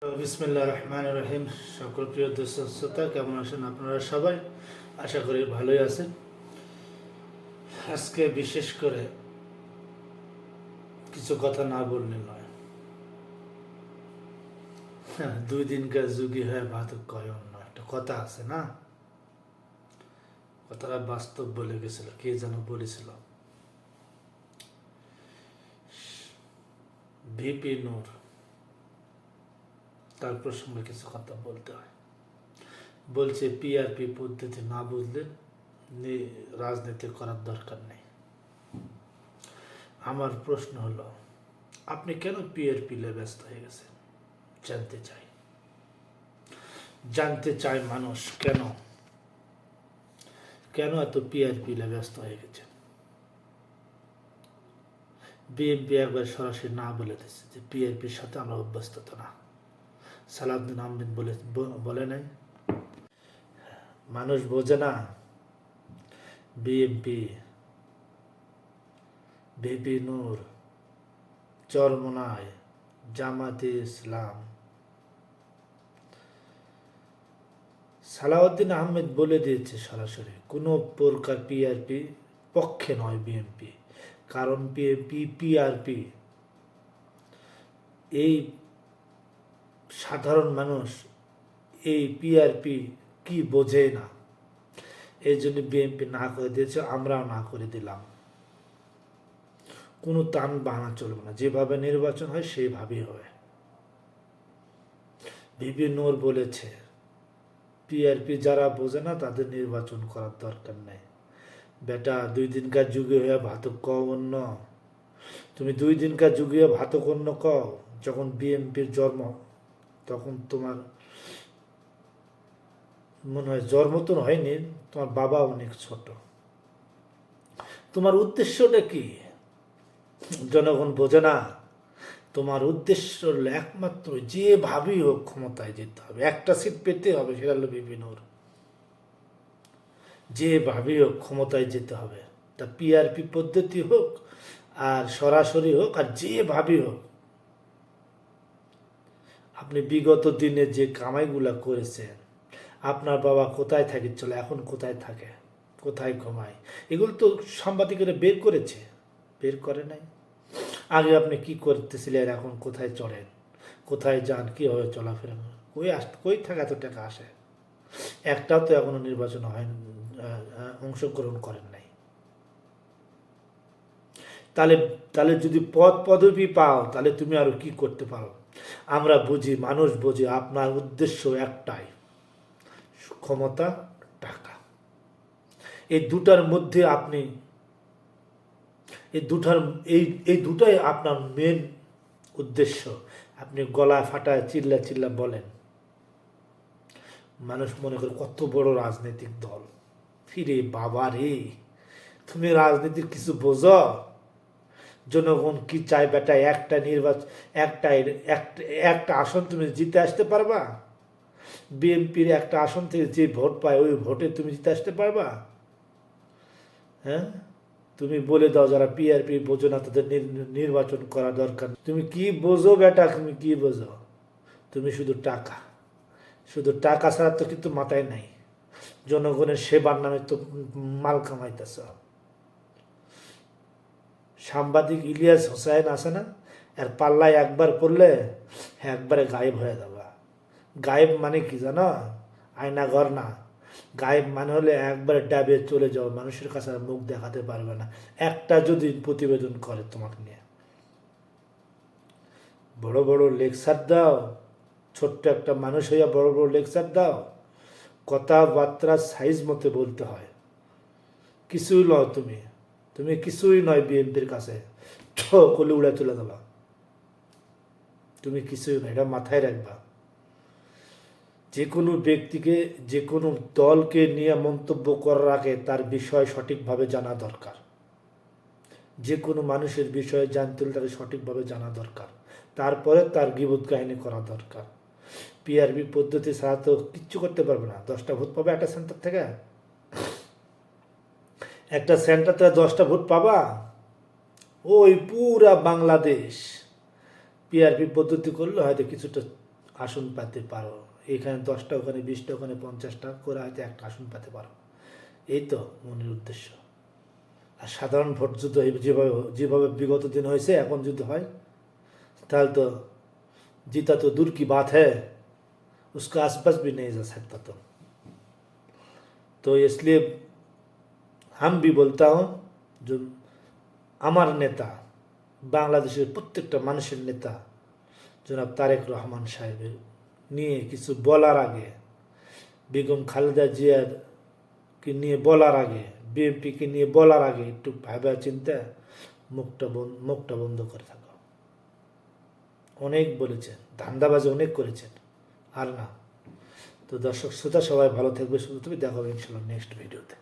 বিসমিল্লাহ রহমান রহিম। সকল প্রিয় দর্শক শ্রোতা, কেমন আছেন আপনারা সবাই? আশা করি ভালোই আছেন। আজকে বিশেষ করে কিছু কথা না বললে নয়। হ্যাঁ, 2 দিনকার যুগী হয়ে ভাত কয় অন্য একটা কথা আছে না, কথাটা বাস্তব বলে গেছিল। কে যেন বলেছিল, ভিপি নূর, তার প্রসঙ্গে কিছু কথা বলতে হয়। বলছে পিআরপি পদ্ধতি না বুঝলে রাজনীতি করার দরকার নেই। আমার প্রশ্ন হলো, আপনি কেন পিআরপি লে ব্যস্ত হয়ে গেছেন? জানতে চায় মানুষ কেন কেন এত পিআরপি লে ব্যস্ত হয়ে গেছে। বিএনপি একবার সরাসরি না বলে দিচ্ছে যে পিআরপির সাথে আমরা অভ্যস্ত না। সালাউদ্দিন আহমেদ বলে নাই, মানুষ বোঝে না। বিএনপি, ভিপি নূর, চরমোনাই, জামাতে ইসলাম, সালাউদ্দিন আহমেদ বলে দিয়েছে সরাসরি কোনো প্রকার পিআরপি পক্ষে নয় বিএনপি। কারণ পিআরপি এই সাধারণ মানুষ এই পিআরপি কি বোঝে না, এই জন্য বিএনপি না করে দিয়েছে, আমরাও না করে দিলাম। কোনো টান বাহানা চলবে না, যেভাবে নির্বাচন হয় সেইভাবেই হবে। ভিপি নূর বলেছে পিআরপি যারা বোঝে না তাদের নির্বাচন করার দরকার নেই। বেটা, 2 দিনকার যুগে হয়ে ভাতক কও অন্য। তুমি 2 দিনকার যুগে ভাতক অন্য কও। যখন বিএনপির জন্ম তখন তোমার মনে হয় জন্ম তো হয়নি, তোমার বাবা অনেক ছোট। তোমার উদ্দেশ্যটা কি জনগণ বোঝে না। তোমার উদ্দেশ্য হলো একমাত্র যেভাবেই হোক ক্ষমতায় যেতে হবে, একটা সিট পেতে হবে, সেটা হলো ভিপি নূর। যেভাবেই হোক ক্ষমতায় যেতে হবে, তা পিআরপি পদ্ধতি হোক আর সরাসরি হোক আর যেভাবেই হোক। আপনি বিগত দিনে যে কামাইগুলা করেছেন, আপনার বাবা কোথায় থাকে চলে, এখন কোথায় থাকে, কোথায় ঘুমায়, এগুলো তো সাংবাদিকেরা বের করেছে, বের করে নাই? আগে আপনি কি করতেছিলেন, এখন কোথায় চড়েন, কোথায় যান, কীভাবে চলাফেরা করেন, কই থেকে এত টাকা আসে? একটাও তো এখনো নির্বাচন হয়, অংশগ্রহণ করেন নাই। তাহলে তাহলে যদি পদবি পাও, তাহলে তুমি আরো কি করতে পারো? আমরা বুঝি, মানুষ বুঝি, আপনার উদ্দেশ্য একটাই, ক্ষমতা, টাকা। এই দুটার মধ্যে আপনি এই দুটাই আপনার মেন উদ্দেশ্য। আপনি গলা ফাটায় চিল্লা বলেন, মানুষ মনে করে কত বড় রাজনৈতিক দল। ফিরে বাবা রে, তুমি রাজনীতির কিছু বোঝো? জনগণ কি চায় বেটা? একটা নির্বাচন, একটা আসন তুমি জিতে আসতে পারবা? বিএনপির একটা আসন থেকে যে ভোট পায় ওই ভোটে তুমি জিতে আসতে পারবা? হ্যাঁ, তুমি বলে দাও যারা পিআরপি বোঝো না তাদের নির্বাচন করা দরকার। তুমি কি বোঝো বেটা? তুমি কি বোঝো? তুমি শুধু টাকা ছাড়া তো কিন্তু মাথায় নাই। জনগণের সেবার নামে তো মাল কামাইতেছ। সাংবাদিক ইলিয়াস হোসাইন আছে না, এর পাল্লায় একবার পড়লে একবারে গায়েব হয়ে যাবা। গায়েব মানে কি জানো? আয়নাঘর না। গায়েব মানে হলে একবারে ডাবে চলে যাও, মানুষের কাছে মুখ দেখাতে পারবে না। একটা যদি প্রতিবেদন করে তোমাকে নিয়ে, বড় বড় লেকচার দাও, ছোট্ট একটা মানুষ হইয়া বড় বড় লেকচার দাও, কথাবার্তা সাইজ মতে বলতে হয়। কিছুই নয় তুমি কিছুই নয় বিএনপির কাছে, কলি উড়ে তুলে দেবা। তুমি কিছুই নয়, এটা মাথায় রাখবা। যে কোনো ব্যক্তিকে, যে কোনো দলকে নিয়ে মন্তব্য করার আগে তার বিষয় সঠিকভাবে জানা দরকার। যে কোনো মানুষের বিষয়ে জানতে হলে তাকে সঠিকভাবে জানা দরকার, তারপরে তার গীবত কাহিনী করা দরকার। পিআরবি পদ্ধতি ছাড়া তো কিচ্ছু করতে পারবে না। 10টা ভোট পাবে একটা সেন্টার থেকে, একটা সেন্টার থেকে 10টা ভোট পাবা, ওই পুরা বাংলাদেশ। পিআরপি পদ্ধতি করলে হয়তো কিছুটা আসন পেতে পারো, এখানে 10টা, ওখানে 20টা, ওখানে 50টা করে হয়তো একটা আসন পেতে পারো। এই তো মনের উদ্দেশ্য। আর সাধারণ ভোট যুদ্ধ যেভাবে যেভাবে বিগত দিন হয়েছে, এখন যদি হয় তাহলে তো जीता तो दूर की बात है, उसका आसपास भी नहीं जा सकता। तो इसलिए हम भी बोलता हूँ, जो আমার নেতা, বাংলাদেশের প্রত্যেকটা মানুষের নেতা জনাব তারেক রহমান সাহেবের নিয়ে কিছু বলার আগে, বেগম খালেদা জিয়াকে নিয়ে বলার আগে, বিএনপিকে নিয়ে বলার আগে একটু ভাবা চিন্তা মুখটা বন্ধ করে থাকো। অনেক বলেছেন, ধান্দাবাজি অনেক করেছেন, আর না। তো দর্শক শ্রোতা সবাই ভালো থাকবে, সুস্থ থাকবে, দেখা হবে ইনশাল্লাহ নেক্সট ভিডিওতে।